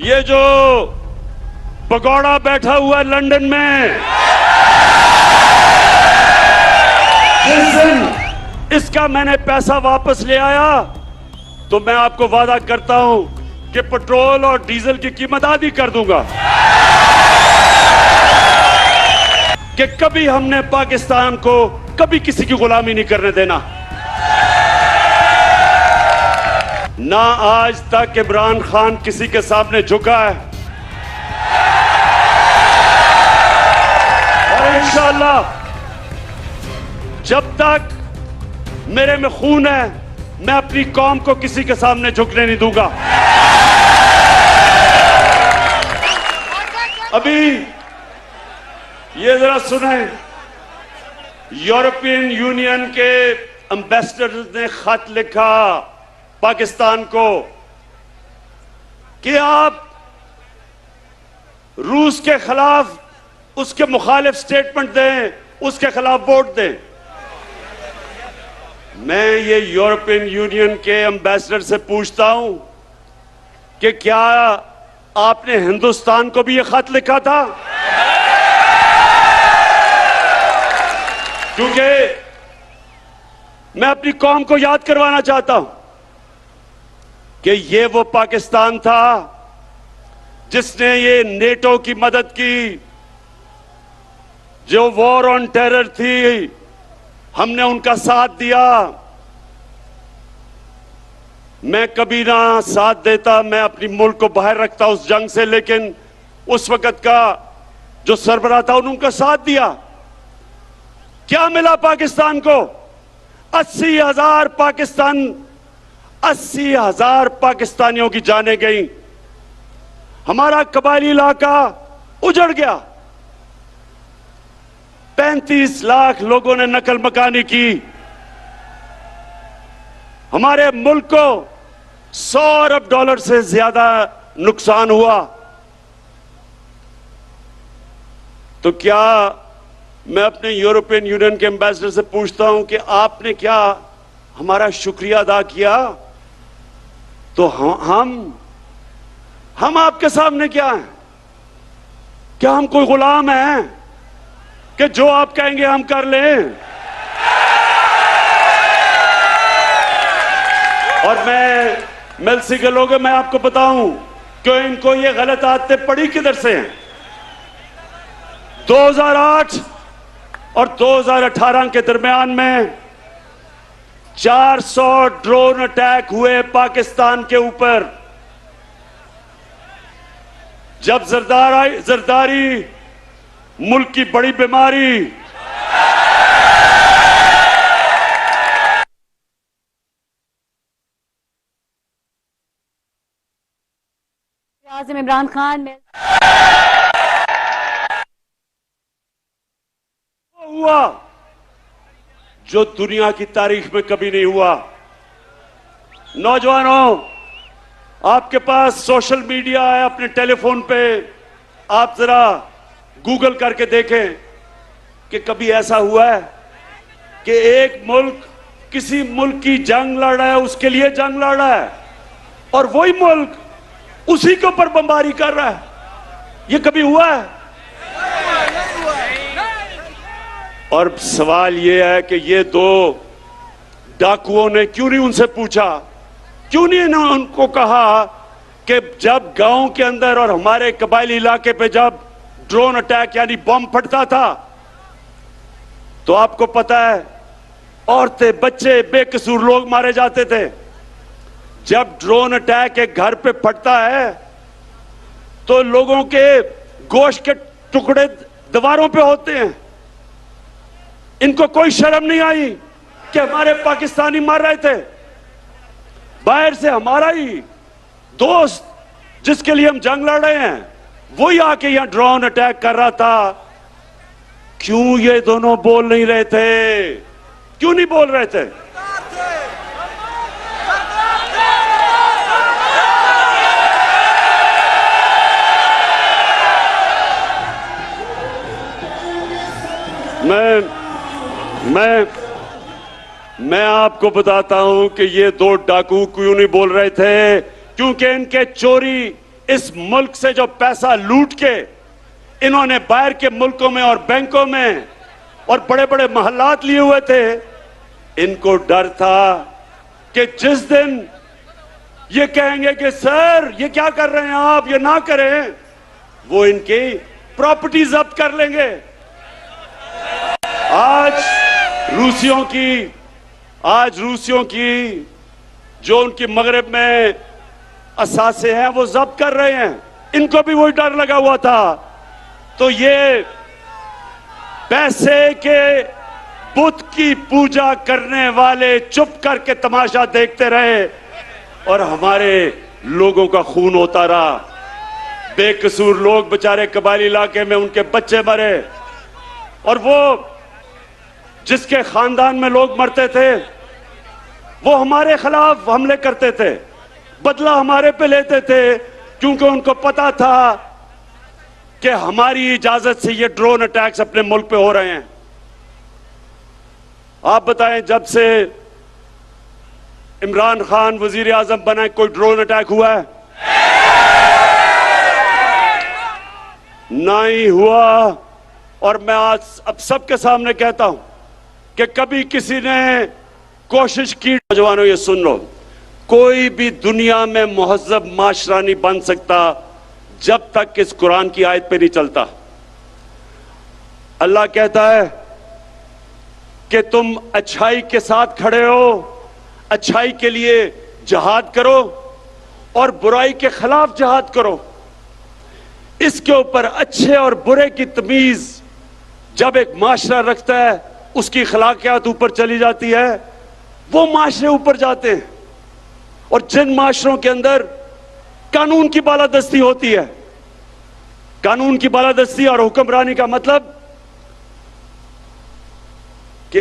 ये जो पगौड़ा बैठा हुआ है लंदन में, जिस दिन इसका मैंने पैसा वापस ले आया तो मैं आपको वादा करता हूं कि पेट्रोल और डीजल की कीमत आधी कर दूंगा। कि कभी हमने पाकिस्तान को कभी किसी की गुलामी नहीं करने देना। ना आज तक इमरान खान किसी के सामने झुका है और इंशाअल्लाह जब तक मेरे में खून है मैं अपनी कौम को किसी के सामने झुकने नहीं दूंगा। अभी ये जरा सुने, यूरोपियन यूनियन के एम्बेसडर ने खत लिखा पाकिस्तान को कि आप रूस के खिलाफ उसके मुखालिफ स्टेटमेंट दें, उसके खिलाफ वोट दें। मैं ये यूरोपियन यूनियन के एम्बेसडर से पूछता हूं कि क्या आपने हिंदुस्तान को भी ये खत लिखा था? क्योंकि मैं अपनी कौम को याद करवाना चाहता हूं कि ये वो पाकिस्तान था जिसने ये नेटो की मदद की, जो वॉर ऑन टेरर थी हमने उनका साथ दिया। मैं कभी ना साथ देता, मैं अपनी मुल्क को बाहर रखता उस जंग से, लेकिन उस वक्त का जो सरबराह था उन्होंने उनका साथ दिया। क्या मिला पाकिस्तान को? 80,000 पाकिस्तानियों की जानें गई, हमारा कबायली इलाका उजड़ गया, 35 लाख लोगों ने नकल मकानी की, हमारे मुल्क को 100 अरब डॉलर से ज्यादा नुकसान हुआ। तो क्या मैं अपने यूरोपियन यूनियन के एम्बेसडर से पूछता हूं कि आपने क्या हमारा शुक्रिया अदा किया? तो हम आपके सामने क्या हैं? क्या हम कोई गुलाम हैं कि जो आप कहेंगे हम कर लें? और मैं मेलसी के लोगों मैं आपको बताऊं कि इनको ये गलत आदतें पड़ी किधर से हैं। 2008 और 2018 के दरमियान में 400 ड्रोन अटैक हुए पाकिस्तान के ऊपर। जब जरदारी मुल्क की बड़ी बीमारी, आज़म इमरान खान में हुआ जो दुनिया की तारीख में कभी नहीं हुआ। नौजवानों, आपके पास सोशल मीडिया है, अपने टेलीफोन पे आप जरा गूगल करके देखें कि कभी ऐसा हुआ है कि एक मुल्क किसी मुल्क की जंग लड़ रहा है, उसके लिए जंग लड़ रहा है, और वही मुल्क उसी के ऊपर बमबारी कर रहा है। ये कभी हुआ है? और सवाल यह है कि ये दो डाकुओं ने क्यों नहीं उनसे पूछा, क्यों नहीं उनको कहा कि जब गांव के अंदर और हमारे कबायली इलाके पे जब ड्रोन अटैक यानी बम फटता था तो आपको पता है औरतें, बच्चे, बेकसूर लोग मारे जाते थे। जब ड्रोन अटैक एक घर पे फटता है तो लोगों के गोश्त के टुकड़े दीवारों पे होते हैं। इनको कोई शर्म नहीं आई कि हमारे पाकिस्तानी मर रहे थे। बाहर से हमारा ही दोस्त जिसके लिए हम जंग लड़ रहे हैं वही आके यहां ड्रोन अटैक कर रहा था। क्यों ये दोनों बोल नहीं रहे थे? क्यों नहीं बोल रहे थे? मैं आपको बताता हूं कि ये दो डाकू क्यों नहीं बोल रहे थे, क्योंकि इनके चोरी इस मुल्क से जो पैसा लूट के इन्होंने बाहर के मुल्कों में और बैंकों में और बड़े बड़े महल्लात लिए हुए थे, इनको डर था कि जिस दिन ये कहेंगे कि सर ये क्या कर रहे हैं आप, ये ना करें, वो इनकी प्रॉपर्टी जब्त कर लेंगे। आज रूसियों की जो उनकी मगरब में असासे हैं वो जब्त कर रहे हैं, इनको भी वही डर लगा हुआ था। तो ये पैसे के बुत की पूजा करने वाले चुप करके तमाशा देखते रहे और हमारे लोगों का खून होता रहा। बेकसूर लोग बेचारे कबायली इलाके में उनके बच्चे मरे, और वो जिसके खानदान में लोग मरते थे वो हमारे खिलाफ हमले करते थे, बदला हमारे पे लेते थे, क्योंकि उनको पता था कि हमारी इजाजत से ये ड्रोन अटैक्स अपने मुल्क पे हो रहे हैं। आप बताएं, जब से इमरान खान वजीर आजम बना कोई ड्रोन अटैक हुआ है? ना ही हुआ। और मैं आज अब सबके सामने कहता हूं कि कभी किसी ने कोशिश की, नौजवानों ये सुन लो, कोई भी दुनिया में मुहज्जब माशरा नहीं बन सकता जब तक इस कुरान की आयत पे नहीं चलता। अल्लाह कहता है कि तुम अच्छाई के साथ खड़े हो, अच्छाई के लिए जिहाद करो और बुराई के खिलाफ जिहाद करो। इसके ऊपर अच्छे और बुरे की तमीज जब एक माशरा रखता है, उसकी अखलाकियात ऊपर चली जाती है, वो माशरे ऊपर जाते हैं। और जिन माशरों के अंदर कानून की बालादस्ती होती है, कानून की बालादस्ती और हुक्मरानी का मतलब कि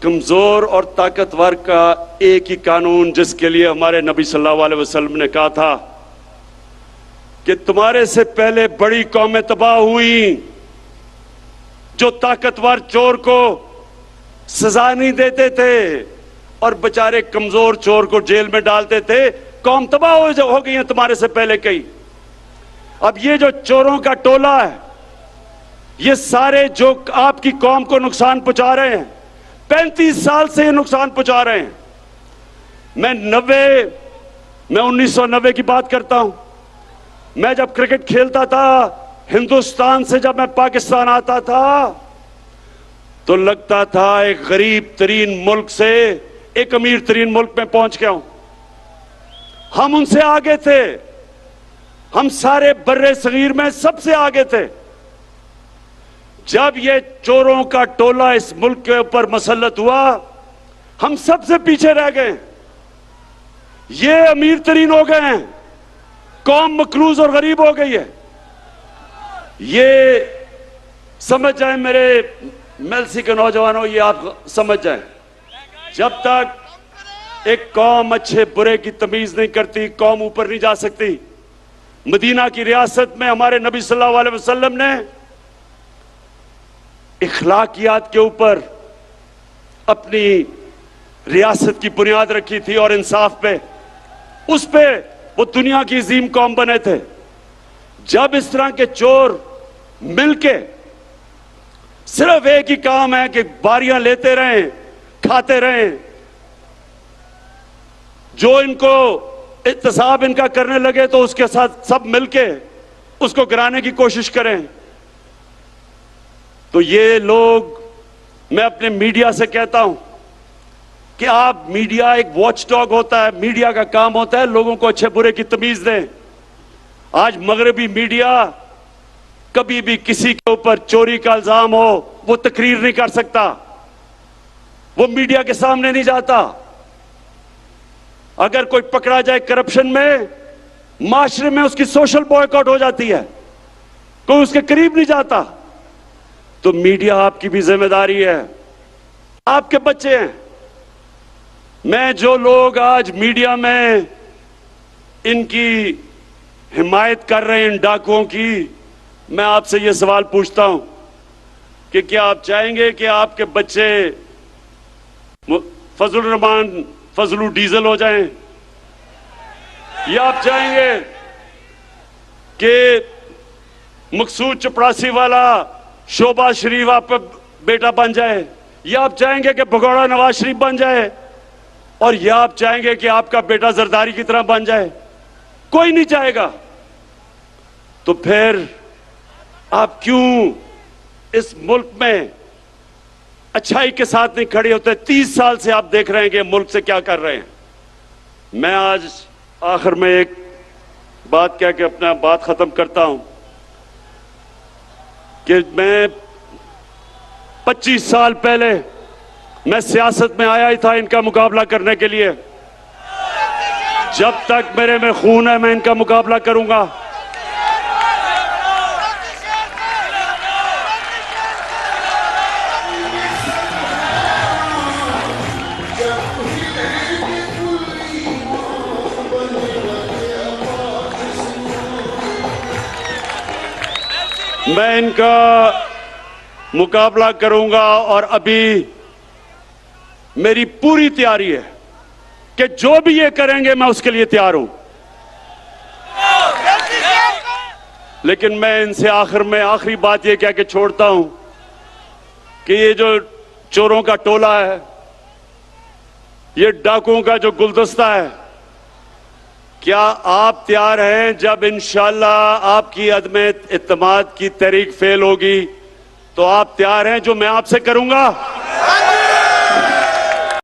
कमजोर और ताकतवर का एक ही कानून, जिसके लिए हमारे नबी सल्लल्लाहु अलैहि वसल्लम ने कहा था कि तुम्हारे से पहले बड़ी कौमें तबाह हुई जो ताकतवर चोर को सजा नहीं देते थे और बेचारे कमजोर चोर को जेल में डालते थे। कौम तबाह हो गई है तुम्हारे से पहले कई। अब ये जो चोरों का टोला है, ये सारे जो आपकी कौम को नुकसान पहुंचा रहे हैं, 35 साल से ये नुकसान पहुंचा रहे हैं। मैं 1990 की बात करता हूं। मैं जब क्रिकेट खेलता था, हिंदुस्तान से जब मैं पाकिस्तान आता था, तो लगता था एक गरीब तरीन मुल्क से एक अमीर तरीन मुल्क में पहुंच गया हूं। हम उनसे आगे थे, हम सारे बर्रे सगीर में सबसे आगे थे। जब ये चोरों का टोला इस मुल्क के ऊपर मसल्लत हुआ, हम सबसे पीछे रह गए। ये अमीर तरीन हो गए हैं, कौम मकरूज और गरीब हो गई है। ये समझ जाए मेरे मेलसी के नौजवानों, ये आप समझ जाएं, जब तक एक कौम अच्छे बुरे की तमीज नहीं करती, कौम ऊपर नहीं जा सकती। मदीना की रियासत में हमारे नबी सल्लल्लाहु अलैहि वसल्लम ने इखलाकियात के ऊपर अपनी रियासत की बुनियाद रखी थी और इंसाफ पे, उस पे वो दुनिया की अजीम कौम बने थे। जब इस तरह के चोर मिलके सिर्फ एक ही काम है कि बारियां लेते रहें, खाते रहें, जो इनको इत्तेसाब इनका करने लगे तो उसके साथ सब मिलके उसको गिराने की कोशिश करें। तो ये लोग, मैं अपने मीडिया से कहता हूं कि आप, मीडिया एक वॉचडॉग होता है, मीडिया का काम होता है लोगों को अच्छे बुरे की तमीज दें। आज मगरबी मीडिया कभी भी किसी के ऊपर चोरी का इल्जाम हो वो तकरीर नहीं कर सकता, वो मीडिया के सामने नहीं जाता। अगर कोई पकड़ा जाए करप्शन में, माशरे में उसकी सोशल बॉयकॉट हो जाती है, कोई उसके करीब नहीं जाता। तो मीडिया आपकी भी जिम्मेदारी है, आपके बच्चे हैं। मैं जो लोग आज मीडिया में इनकी हिमायत कर रहे हैं, इन डाकुओं की, मैं आपसे यह सवाल पूछता हूं कि क्या आप चाहेंगे कि आपके बच्चे फजलुर रहमान फजलू डीजल हो जाएं, या आप चाहेंगे कि मकसूद चपरासी वाला शोभा शरीफ आपका बेटा बन जाए, या आप चाहेंगे कि भगोड़ा नवाज शरीफ बन जाए, और या आप चाहेंगे कि आपका बेटा जरदारी की तरह बन जाए? कोई नहीं चाहेगा। तो फिर आप क्यों इस मुल्क में अच्छाई के साथ नहीं खड़े होते? 30 साल से आप देख रहे हैं कि मुल्क से क्या कर रहे हैं। मैं आज आखिर में एक बात कह के अपना बात खत्म करता हूं कि मैं 25 साल पहले मैं सियासत में आया ही था इनका मुकाबला करने के लिए। जब तक मेरे में खून है मैं इनका मुकाबला करूंगा। मैं इनका मुकाबला करूंगा और अभी मेरी पूरी तैयारी है कि जो भी ये करेंगे मैं उसके लिए तैयार हूं। लेकिन मैं इनसे आखिर में आखिरी बात ये कह के छोड़ता हूं कि ये जो चोरों का टोला है, ये डाकुओं का जो गुलदस्ता है, क्या आप तैयार हैं जब इंशाअल्लाह आपकी अदम इत्तेमाद की तहरीक फेल होगी तो आप तैयार हैं जो मैं आपसे करूंगा?